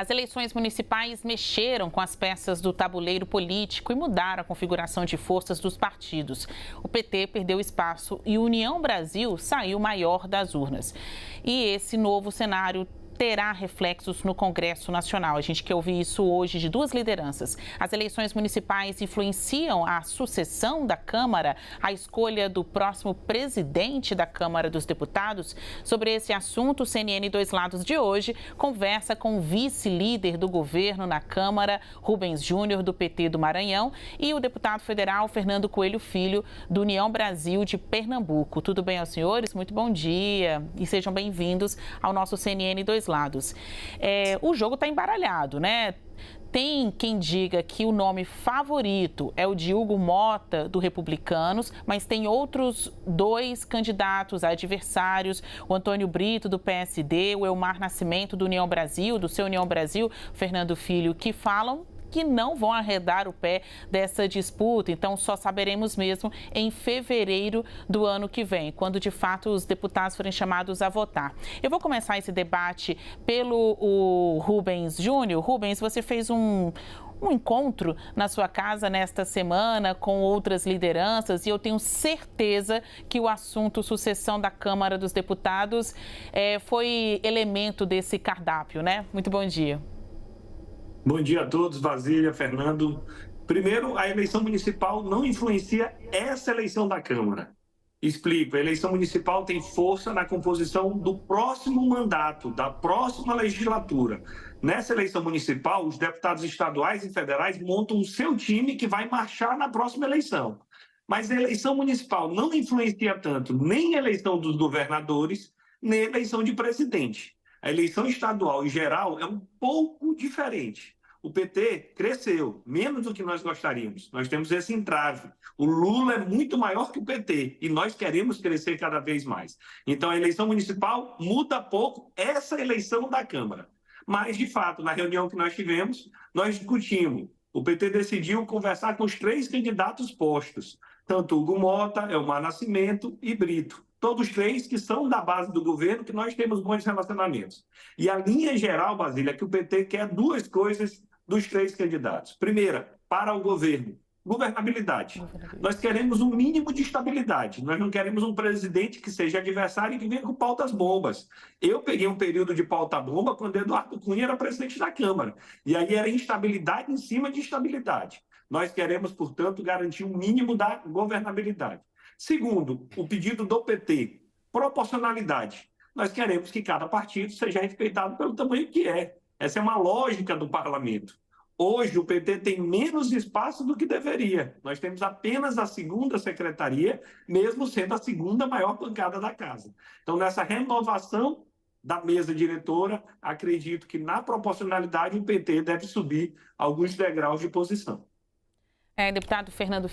As eleições municipais mexeram com as peças do tabuleiro político e mudaram a configuração de forças dos partidos. O PT perdeu espaço e União Brasil saiu maior das urnas. E esse novo cenário terá reflexos no Congresso Nacional. A gente quer ouvir isso hoje de duas lideranças. As eleições municipais influenciam a sucessão da Câmara, a escolha do próximo presidente da Câmara dos Deputados? Sobre esse assunto, o CNN Dois Lados de hoje conversa com o vice-líder do governo na Câmara, Rubens Júnior, do PT do Maranhão, e o deputado federal Fernando Coelho Filho, do União Brasil de Pernambuco. Tudo bem aos senhores? Muito bom dia e sejam bem-vindos ao nosso CNN Dois Lados. O jogo está embaralhado, né? Tem quem diga que o nome favorito é o de Hugo Mota, do Republicanos, mas tem outros dois candidatos adversários, o Antônio Brito, do PSD, o Elmar Nascimento, do União Brasil, do seu União Brasil, Fernando Filho, que falam que não vão arredar o pé dessa disputa. Então, só saberemos mesmo em fevereiro do ano que vem, quando de fato os deputados forem chamados a votar. Eu vou começar esse debate pelo Rubens Júnior. Rubens, você fez um encontro na sua casa nesta semana com outras lideranças e eu tenho certeza que o assunto sucessão da Câmara dos Deputados foi elemento desse cardápio, né? Muito bom dia. Bom dia a todos, Basília, Fernando. Primeiro, a eleição municipal não influencia essa eleição da Câmara. Explico, a eleição municipal tem força na composição do próximo mandato, da próxima legislatura. Nessa eleição municipal, os deputados estaduais e federais montam o seu time que vai marchar na próxima eleição. Mas a eleição municipal não influencia tanto nem a eleição dos governadores, nem a eleição de presidente. A eleição estadual, em geral, é um pouco diferente. O PT cresceu, menos do que nós gostaríamos. Nós temos esse entrave. O Lula é muito maior que o PT e nós queremos crescer cada vez mais. Então, a eleição municipal muda pouco essa eleição da Câmara. Mas, de fato, na reunião que nós tivemos, nós discutimos. O PT decidiu conversar com os três candidatos postos, tanto Hugo Mota, Elmar Nascimento e Brito. Todos três que são da base do governo, que nós temos bons relacionamentos. E a linha geral, Basília, é que o PT quer duas coisas dos três candidatos. Primeira, para o governo, governabilidade. Nós queremos um mínimo de estabilidade. Nós não queremos um presidente que seja adversário e que venha com pautas bombas. Eu peguei um período de pauta bomba quando Eduardo Cunha era presidente da Câmara. E aí era instabilidade em cima de estabilidade. Nós queremos, portanto, garantir um mínimo da governabilidade. Segundo, o pedido do PT, proporcionalidade. Nós queremos que cada partido seja respeitado pelo tamanho que é. Essa é uma lógica do parlamento. Hoje, o PT tem menos espaço do que deveria. Nós temos apenas a segunda secretaria, mesmo sendo a segunda maior bancada da casa. Então, nessa renovação da mesa diretora, acredito que na proporcionalidade o PT deve subir alguns degraus de posição. Deputado Fernando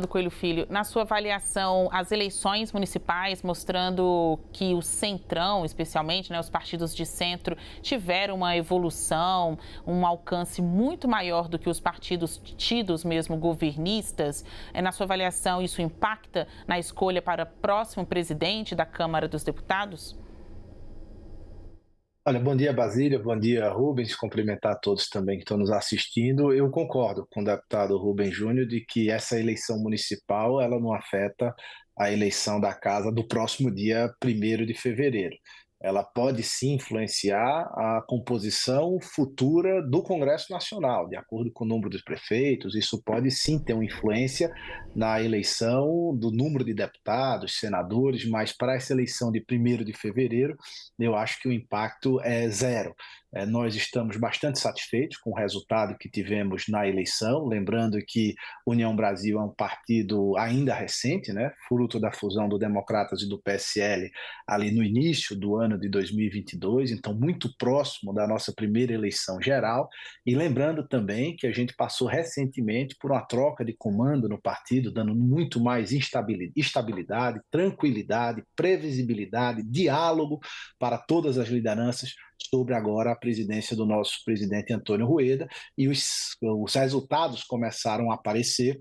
Coelho Filho, na sua avaliação, as eleições municipais mostrando que o centrão, especialmente, né, os partidos de centro, tiveram uma evolução, um alcance muito maior do que os partidos tidos mesmo governistas. Na sua avaliação, isso impacta na escolha para o próximo presidente da Câmara dos Deputados? Olha, bom dia, Basília, bom dia, Rubens, cumprimentar a todos também que estão nos assistindo. Eu concordo com o deputado Rubens Júnior de que essa eleição municipal ela não afeta a eleição da casa do próximo dia 1º de fevereiro. Ela pode sim influenciar a composição futura do Congresso Nacional, de acordo com o número dos prefeitos. Isso pode sim ter uma influência na eleição do número de deputados, senadores, mas para essa eleição de 1º de fevereiro, eu acho que o impacto é zero. Nós estamos bastante satisfeitos com o resultado que tivemos na eleição, lembrando que União Brasil é um partido ainda recente, né, fruto da fusão do Democratas e do PSL ali no início do ano de 2022, então muito próximo da nossa primeira eleição geral, e lembrando também que a gente passou recentemente por uma troca de comando no partido, dando muito mais estabilidade, tranquilidade, previsibilidade, diálogo para todas as lideranças sobre agora a presidência do nosso presidente Antônio Rueda, e os resultados começaram a aparecer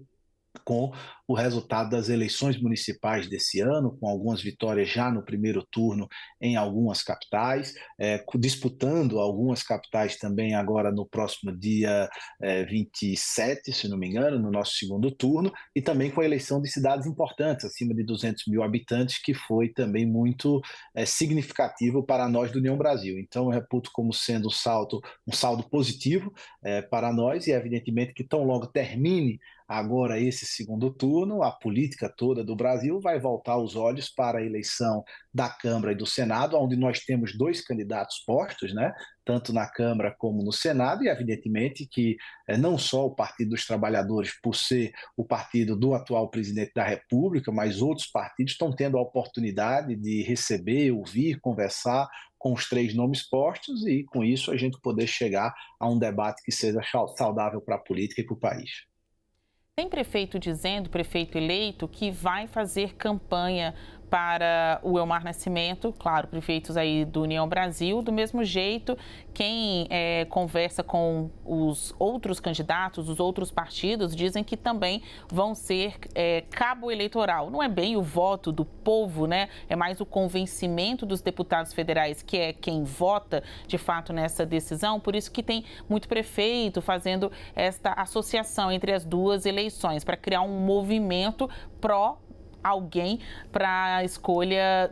com o resultado das eleições municipais desse ano, com algumas vitórias já no primeiro turno em algumas capitais, disputando algumas capitais também agora no próximo dia 27, se não me engano, no nosso segundo turno, e também com a eleição de cidades importantes, acima de 200 mil habitantes, que foi também muito significativo para nós do União Brasil. Então, eu reputo como sendo um saldo positivo para nós, e evidentemente que tão logo termine agora esse segundo turno, a política toda do Brasil vai voltar os olhos para a eleição da Câmara e do Senado, onde nós temos dois candidatos postos, né? Tanto na Câmara como no Senado, e evidentemente que não só o Partido dos Trabalhadores, por ser o partido do atual presidente da República, mas outros partidos estão tendo a oportunidade de receber, ouvir, conversar com os três nomes postos, e com isso a gente poder chegar a um debate que seja saudável para a política e para o país. Tem prefeito dizendo, prefeito eleito, que vai fazer campanha para o Elmar Nascimento, claro, prefeitos aí do União Brasil. Do mesmo jeito, quem conversa com os outros candidatos, os outros partidos, dizem que também vão ser cabo eleitoral. Não é bem o voto do povo, né? É mais o convencimento dos deputados federais, que é quem vota, de fato, nessa decisão. Por isso que tem muito prefeito fazendo esta associação entre as duas eleições, para criar um movimento pró alguém para a escolha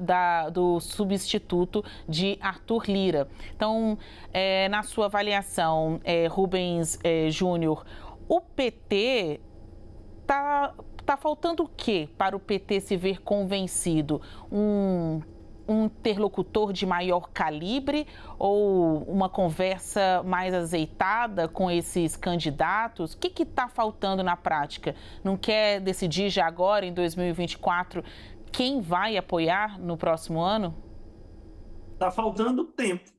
do substituto de Arthur Lira. Então, na sua avaliação, Rubens Júnior, o PT tá faltando o quê para o PT se ver convencido? Um interlocutor de maior calibre ou uma conversa mais azeitada com esses candidatos? O que está faltando na prática? Não quer decidir já agora, em 2024, quem vai apoiar no próximo ano? Está faltando tempo.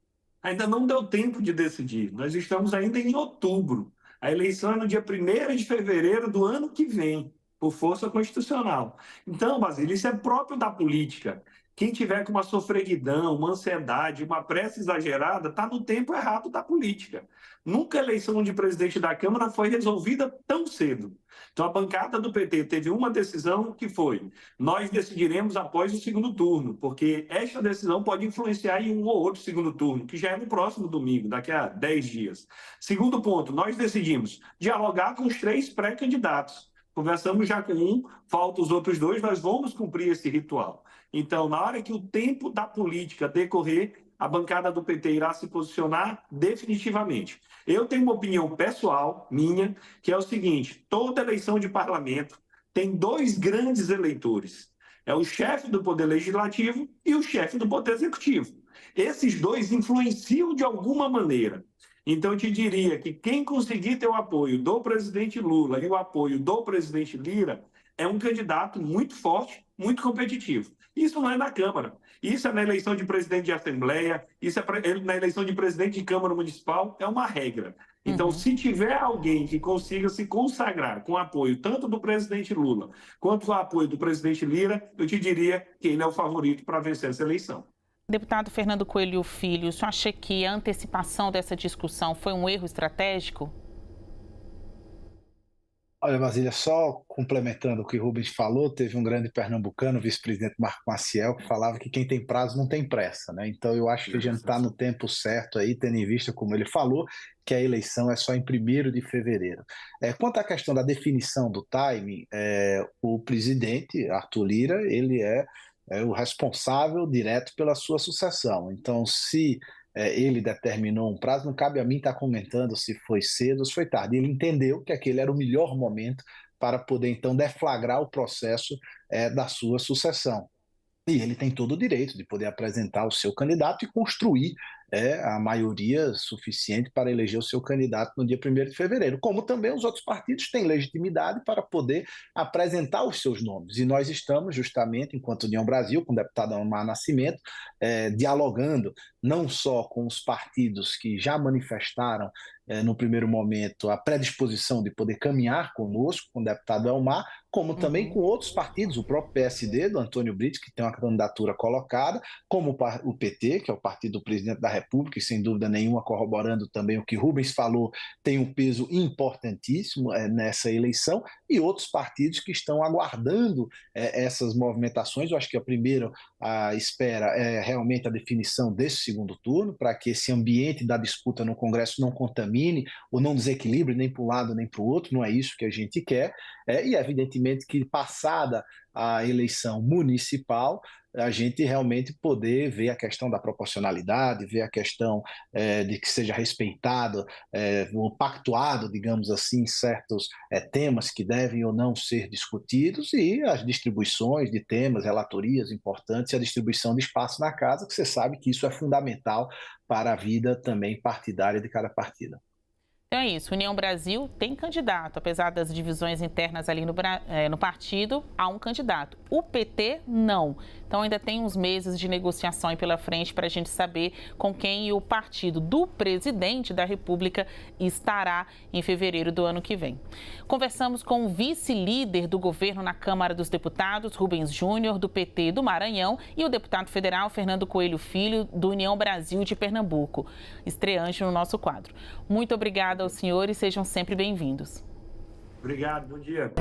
Ainda não deu tempo de decidir. Nós estamos ainda em outubro. A eleição é no dia 1º de fevereiro do ano que vem, por força constitucional. Então, Basílio, isso é próprio da política. Quem tiver com uma sofreguidão, uma ansiedade, uma pressa exagerada, está no tempo errado da política. Nunca a eleição de presidente da Câmara foi resolvida tão cedo. Então, a bancada do PT teve uma decisão que foi: nós decidiremos após o segundo turno, porque esta decisão pode influenciar em um ou outro segundo turno, que já é no próximo domingo, daqui a 10 dias. Segundo ponto, nós decidimos dialogar com os 3 pré-candidatos. Conversamos já com um, faltam os outros 2, nós vamos cumprir esse ritual. Então, na hora que o tempo da política decorrer, a bancada do PT irá se posicionar definitivamente. Eu tenho uma opinião pessoal, minha, que é o seguinte: toda eleição de parlamento tem 2 grandes eleitores. É o chefe do Poder Legislativo e o chefe do Poder Executivo. Esses 2 influenciam de alguma maneira. Então, eu te diria que quem conseguir ter o apoio do presidente Lula e o apoio do presidente Lira é um candidato muito forte, muito competitivo. Isso não é na Câmara. Isso é na eleição de presidente de Assembleia, isso é na eleição de presidente de Câmara Municipal, é uma regra. Então, se tiver alguém que consiga se consagrar com apoio tanto do presidente Lula quanto com o apoio do presidente Lira, eu te diria que ele é o favorito para vencer essa eleição. Deputado Fernando Coelho Filho, o senhor acha que a antecipação dessa discussão foi um erro estratégico? Olha, Basília, só complementando o que o Rubens falou, teve um grande pernambucano, o vice-presidente Marco Maciel, que falava que quem tem prazo não tem pressa, né? Então eu acho que a gente está no tempo certo aí, tendo em vista, como ele falou, que a eleição é só em 1º de fevereiro. Quanto à questão da definição do timing, o presidente, Arthur Lira, ele é o responsável direto pela sua sucessão. Então, se ele determinou um prazo, não cabe a mim estar comentando se foi cedo ou se foi tarde. Ele entendeu que aquele era o melhor momento para poder, então, deflagrar o processo da sua sucessão. E ele tem todo o direito de poder apresentar o seu candidato e construir a maioria suficiente para eleger o seu candidato no dia 1º de fevereiro, como também os outros partidos têm legitimidade para poder apresentar os seus nomes. E nós estamos justamente, enquanto União Brasil, com o deputado Elmar Nascimento, dialogando não só com os partidos que já manifestaram no primeiro momento, a predisposição de poder caminhar conosco, com o deputado Elmar, como também com outros partidos, o próprio PSD, do Antônio Brito, que tem uma candidatura colocada, como o PT, que é o partido do presidente da República, e sem dúvida nenhuma, corroborando também o que Rubens falou, tem um peso importantíssimo nessa eleição, e outros partidos que estão aguardando essas movimentações. Eu acho que a primeira espera é realmente a definição desse segundo turno, para que esse ambiente da disputa no Congresso não contamine ou não desequilibre nem para um lado nem para o outro, não é isso que a gente quer, e evidentemente que passada a eleição municipal, a gente realmente poder ver a questão da proporcionalidade, ver a questão de que seja respeitado ou pactuado, digamos assim, certos temas que devem ou não ser discutidos, e as distribuições de temas, relatorias importantes, e a distribuição de espaço na casa, que você sabe que isso é fundamental para a vida também partidária de cada partido. Então é isso, União Brasil tem candidato, apesar das divisões internas ali no partido, há um candidato. O PT, não. Então ainda tem uns meses de negociação aí pela frente para a gente saber com quem o partido do presidente da República estará em fevereiro do ano que vem. Conversamos com o vice-líder do governo na Câmara dos Deputados, Rubens Júnior, do PT do Maranhão, e o deputado federal Fernando Coelho Filho, do União Brasil de Pernambuco, estreante no nosso quadro. Muito obrigada aos senhores, sejam sempre bem-vindos. Obrigado, bom dia.